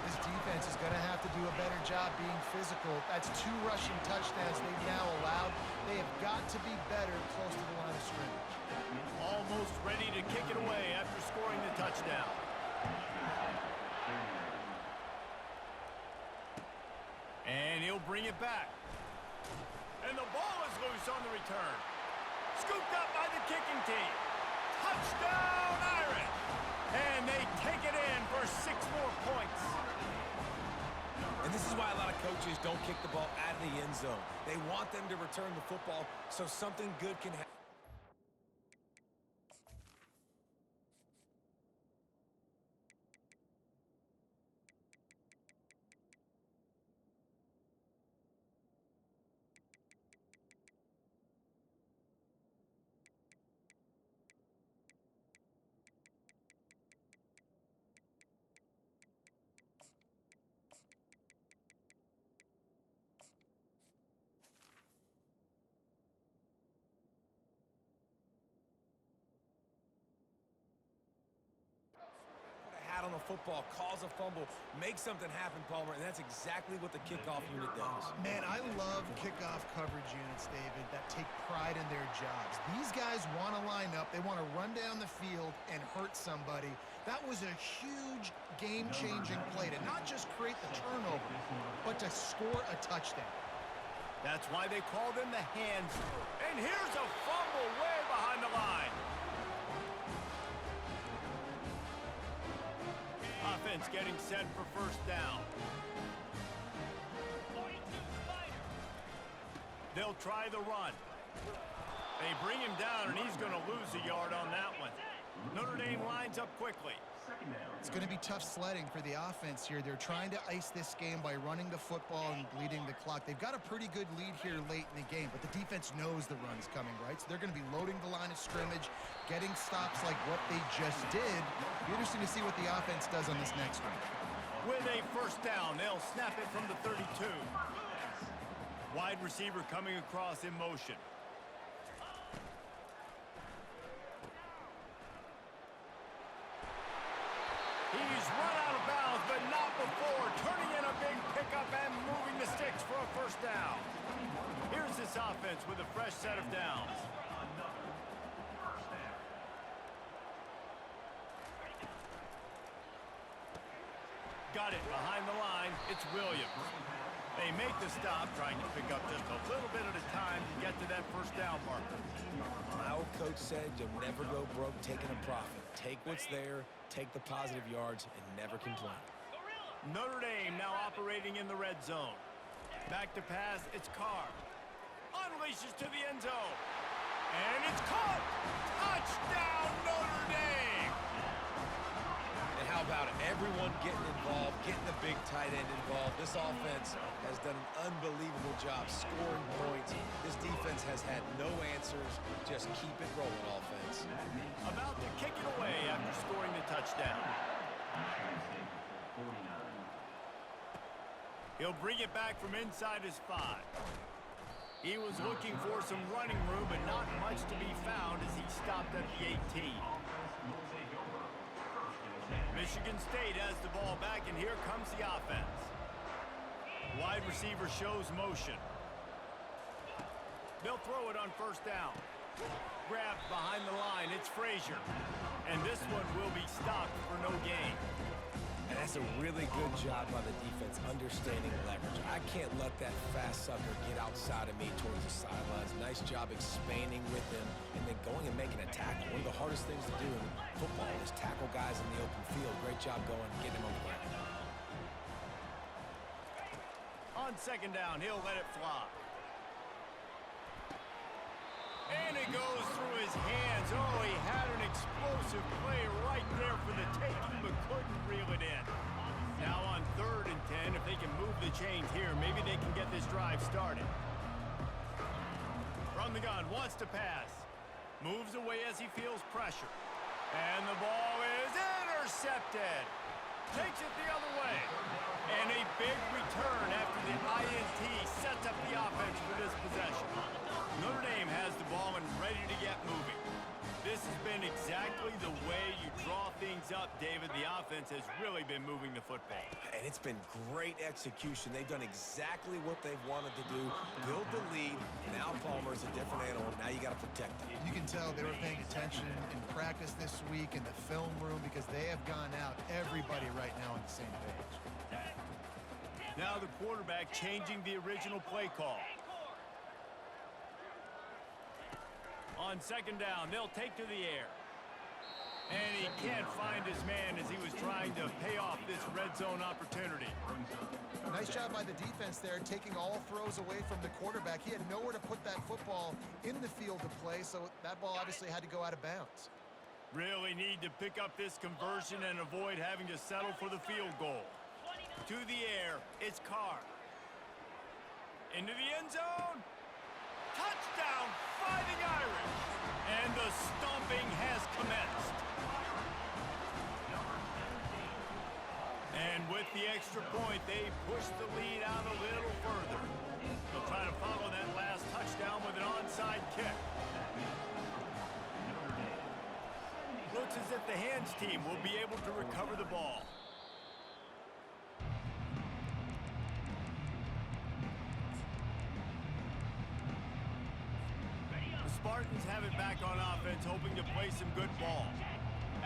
This defense is going to have to do a better job being physical. That's 2 rushing touchdowns they've now allowed. They have got to be better close to the line of scrimmage. Almost ready to kick it away after scoring the touchdown. And he'll bring it back. And the ball is loose on the return. Scooped up by the kicking team. Touchdown, Irish! And they take it in for 6 more points. And this is why a lot of coaches don't kick the ball out of the end zone. They want them to return the football so something good can happen. On the football, calls a fumble, makes something happen, Palmer, and that's exactly what the kickoff unit does. Man, I love kickoff coverage units, David, that take pride in their jobs. These guys want to line up. They want to run down the field and hurt somebody. That was a huge game-changing play to not just create the turnover, but to score a touchdown. That's why they call them the hands. And here's a fumble way behind the line. Offense getting set for first down. They'll try the run. They bring him down, and he's going to lose a yard on that one. Notre Dame lines up quickly. It's going to be tough sledding for the offense here. They're trying to ice this game by running the football and bleeding the clock. They've got a pretty good lead here late in the game, but the defense knows the run's coming, right? So they're going to be loading the line of scrimmage, getting stops like what they just did. Be interesting to see what the offense does on this next one. With a first down, they'll snap it from the 32. Wide receiver coming across in motion. He's run out of bounds, but not before turning in a big pickup and moving the sticks for a first down. Here's this offense with a fresh set of downs. Got it behind the line. It's Williams. They make the stop, trying to pick up just a little bit at a time to get to that first down marker. My old coach said you'll never go broke taking a profit. Take what's there, take the positive yards, and never complain. Notre Dame now operating in the red zone. Back to pass, it's Carr. Unleashes to the end zone. And it's caught! Touchdown, Notre Dame! And how about it? Everyone getting involved, getting the big tight end involved. This offense has done an unbelievable job scoring points. This defense has had no answers. Just keep it rolling, offense. About to kick it away after scoring the touchdown. He'll bring it back from inside his 5. He was looking for some running room, but not much to be found as he stopped at the 18. Michigan State has the ball back, and here comes the offense. Wide receiver shows motion. They'll throw it on first down. Grabbed behind the line, it's Frazier. And this one will be stopped for no gain. And that's a really good job by the defense, understanding leverage. I can't let that fast sucker get outside of me towards the sidelines. Nice job expanding with him and then going and making a tackle. One of the hardest things to do in football is tackle guys in the open field. Great job going and getting him on the ground. On second down, he'll let it fly. And it goes through his hands. Oh, he had an explosive play right there for the taking, but couldn't reel it in. Now on 3rd and 10, if they can move the chains here, maybe they can get this drive started. From the gun, wants to pass. Moves away as he feels pressure. And the ball is intercepted. Takes it the other way. And a big return after the INT sets up the offense for this possession. Notre Dame has the ball and ready to get moving. This has been exactly the way you draw things up, David. The offense has really been moving the football. And it's been great execution. They've done exactly what they've wanted to do. Build the lead. Now Palmer's a different animal. Now you got to protect him. You can tell they were paying attention in practice this week in the film room because they have gone out, everybody right now on the same page. Now the quarterback changing the original play call. On second down, they'll take to the air. And he can't find his man as he was trying to pay off this red zone opportunity. Nice job by the defense there, taking all throws away from the quarterback. He had nowhere to put that football in the field to play, so that ball obviously had to go out of bounds. Really need to pick up this conversion and avoid having to settle for the field goal. To the air, it's Carr. Into the end zone. Touchdown, Fighting Irish. And the stomping has commenced. And with the extra point, they push the lead out a little further. They'll try to follow that last touchdown with an onside kick. Looks as if the hands team will be able to recover the ball. The Spartans have it back on offense, hoping to play some good ball.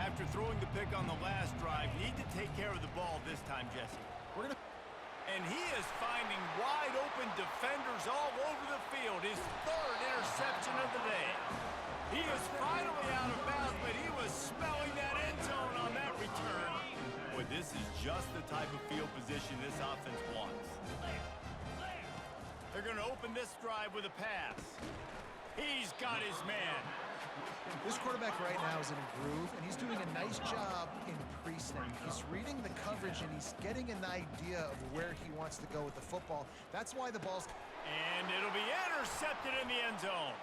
After throwing the pick on the last drive, need to take care of the ball this time, Jesse. And he is finding wide open defenders all over the field. His third interception of the day. He is finally out of bounds, but he was smelling that end zone on that return. Boy, this is just the type of field position this offense wants. They're going to open this drive with a pass. He's got his man. This quarterback right now is in a groove, and he's doing a nice job in pre-snap. He's reading the coverage, and he's getting an idea of where he wants to go with the football. That's why the ball's... And it'll be intercepted in the end zone.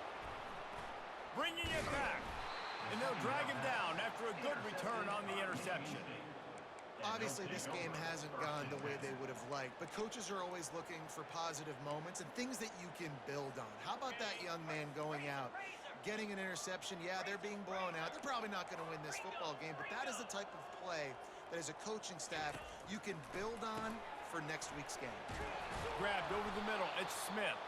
Bringing it back. And they'll drag him down after a good return on the interception. Obviously, this game hasn't gone the way they would have liked, but coaches are always looking for positive moments and things that you can build on. How about that young man going out, getting an interception? Yeah, they're being blown out. They're probably not going to win this football game, but that is the type of play that as a coaching staff you can build on for next week's game. Grabbed over the middle. It's Smith.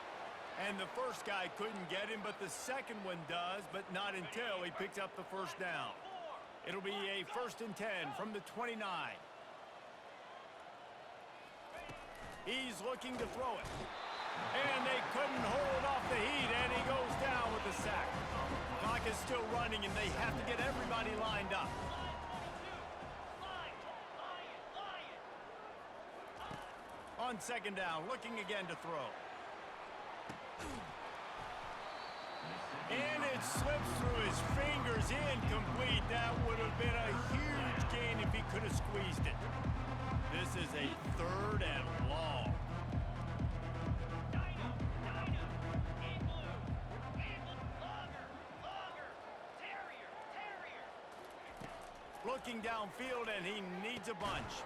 And the first guy couldn't get him, but the second one does, but not until he picks up the first down. It'll be a 1st and 10 from the 29. He's looking to throw it. And they couldn't hold off the heat, and he goes down with the sack. Clock is still running, and they have to get everybody lined up. On 2nd down, looking again to throw. And it slips through his fingers, incomplete. That would have been a huge gain if he could have squeezed it. This is a 3rd and long. Looking downfield, and he needs a bunch.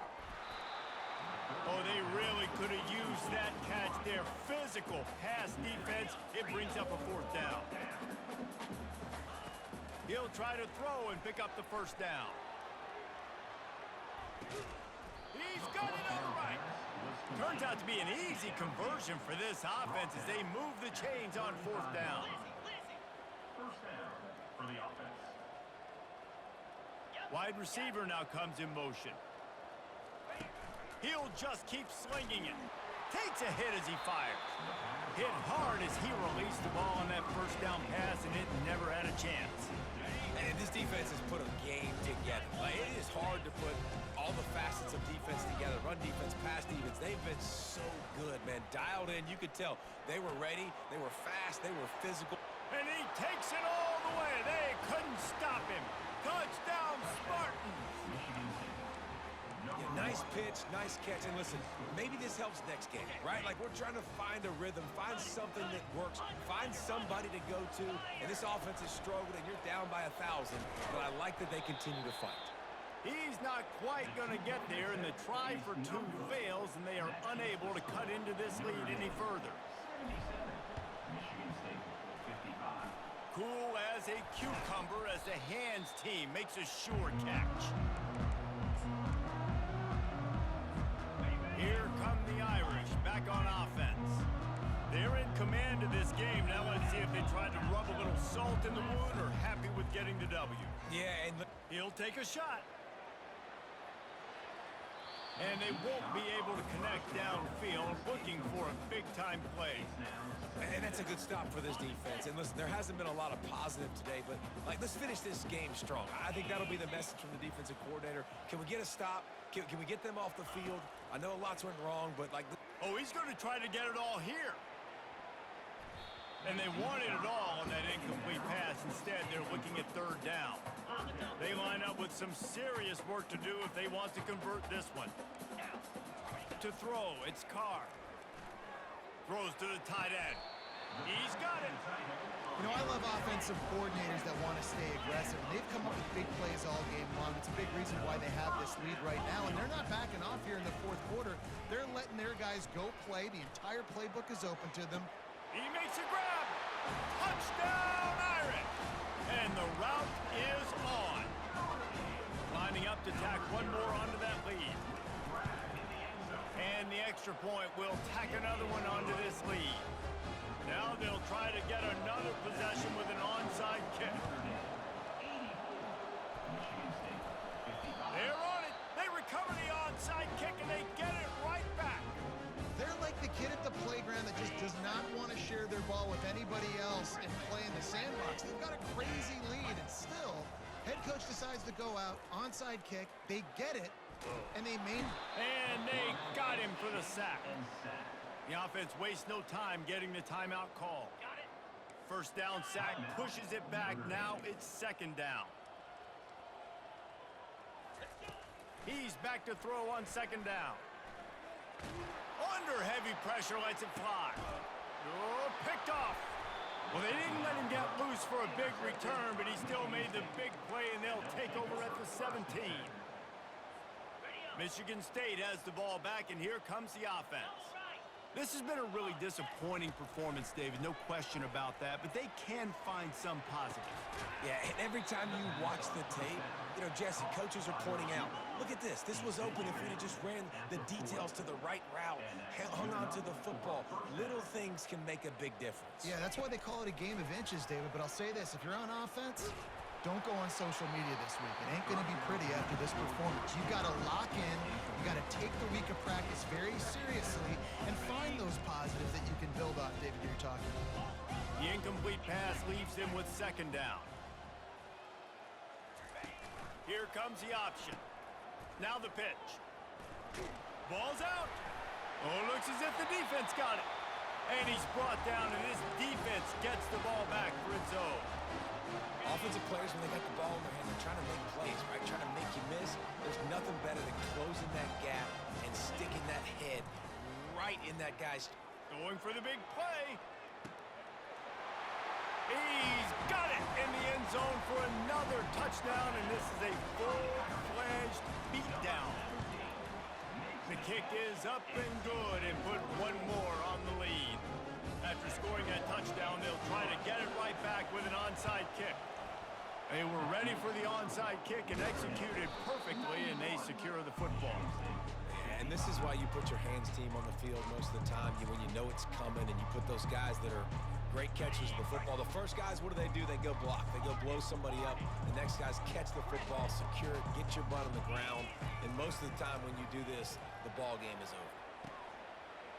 Oh, they really could have used that catch there. Physical pass defense. It brings up a 4th down. He'll try to throw and pick up the 1st down. He's got it on the right. Turns out to be an easy conversion for this offense as they move the chains on 4th down. 1st down for the offense. Wide receiver now comes in motion. He'll just keep slinging it. Takes a hit as he fires. Hit hard as he released the ball on that 1st down pass, and it never had a chance. And this defense has put a game together. Like, it is hard to put all the facets of defense together. Run defense, pass defense. They've been so good, man. Dialed in. You could tell they were ready. They were fast. They were physical. And he takes it all the way. They couldn't stop him. Touchdown, Spartans. Yeah, nice pitch, nice catch. And listen, maybe this helps next game, right? Like, we're trying to find a rhythm, find something that works, find somebody to go to. And this offense is struggling, and you're down by 1,000. But I like that they continue to fight. He's not quite going to get there, and the try for 2 fails, and they are unable to cut into this lead any further. Cool as a cucumber as the hands team makes a sure catch. Here come the Irish back on offense. They're in command of this game. Now let's see if they try to rub a little salt in the wound or happy with getting the W. Yeah, and He'll take a shot. And they won't be able to connect downfield, looking for a big-time play. And that's a good stop for this defense. And listen, there hasn't been a lot of positive today, but let's finish this game strong. I think that'll be the message from the defensive coordinator. Can we get a stop? Can we get them off the field? I know lots went wrong, but oh, he's going to try to get it all here. And they wanted it all on that incomplete pass. Instead, they're looking at third down. They line up with some serious work to do if they want to convert this one. To throw, it's Carr. Throws to the tight end. He's got it. You know, I love offensive coordinators that want to stay aggressive. And they've come up with big plays all game long. It's a big reason why they have this lead right now. And they're not backing off here in the fourth quarter. They're letting their guys go play. The entire playbook is open to them. He makes a grab. Touchdown, Irish. And the route is on. Lining up to tack one more onto that lead. And the extra point will tack another one onto this lead. Now they'll try to get another possession with an onside kick. They're on it. They recover the onside kick and they get it right back. They're like the kid at the playground that just does not want to share their ball with anybody else and play in the sandbox. They've got a crazy lead, and still, head coach decides to go out, onside kick. They get it, and they got him for the sack. The offense wastes no time getting the timeout call. First down sack, pushes it back. Now it's second down. He's back to throw on second down. Under heavy pressure, lets it fly. Oh, picked off. Well, they didn't let him get loose for a big return, but he still made the big play, and they'll take over at the 17. Michigan State has the ball back, and here comes the offense. This has been a really disappointing performance, David, no question about that, but they can find some positives. yeah, and every time you watch the tape, you know, Jesse, coaches are pointing out, look at this. This was open if we'd have just ran the details to the right route, hung on to the football. Little things can make a big difference. Yeah, that's why they call it a game of inches, David. But I'll say this, if you're on offense, don't go on social media this week. It ain't going to be pretty after this performance. You got to lock in. You got to take the week of practice very seriously and find those positives that you can build on, David, you're talking about. The incomplete pass leaves him with second down. Here comes the option. Now the pitch. Ball's out. Oh, looks as if the defense got it. And he's brought down, and this defense gets the ball back for its own. Offensive players, when they got the ball in their hand, they're trying to make plays, right? Trying to make you miss. There's nothing better than closing that gap and sticking that head right in that guy's... Going for the big play. He's got it in the end zone for another touchdown, and this is a full-fledged beatdown. The kick is up and good and put one more on the lead. After scoring that touchdown, they'll try to get it right back with an onside kick. They were ready for the onside kick and executed perfectly, and they secure the football. And this is why you put your hands team on the field most of the time, when you know it's coming, and you put those guys that are great catchers of the football. The first guys, what do? They go block. They go blow somebody up. The next guys catch the football, secure it, get your butt on the ground. And most of the time when you do this, the ball game is over.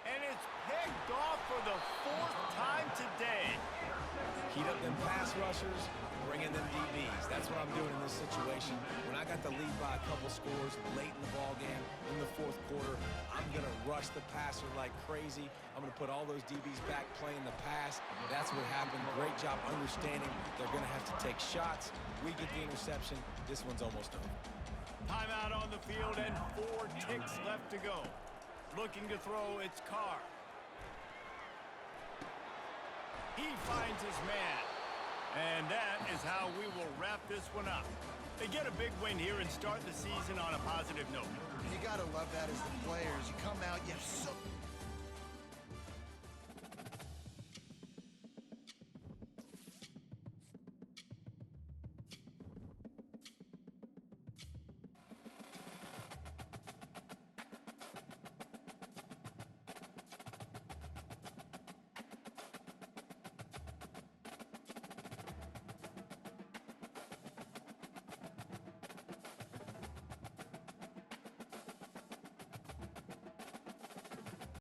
And it's picked off for the fourth time today. Heat up them pass rushers, bring in them DBs. That's what I'm doing in this situation. When I got the lead by a couple scores late in the ball game, in the fourth quarter, I'm going to rush the passer like crazy. I'm going to put all those DBs back playing the pass. That's what happened. Great job understanding they're going to have to take shots. We get the interception. This one's almost over. Timeout on the field and 4 ticks left to go. Looking to throw, it's Carr. He finds his man. And that is how we will wrap this one up. They get a big win here and start the season on a positive note. You got to love that as the players. You come out, you have so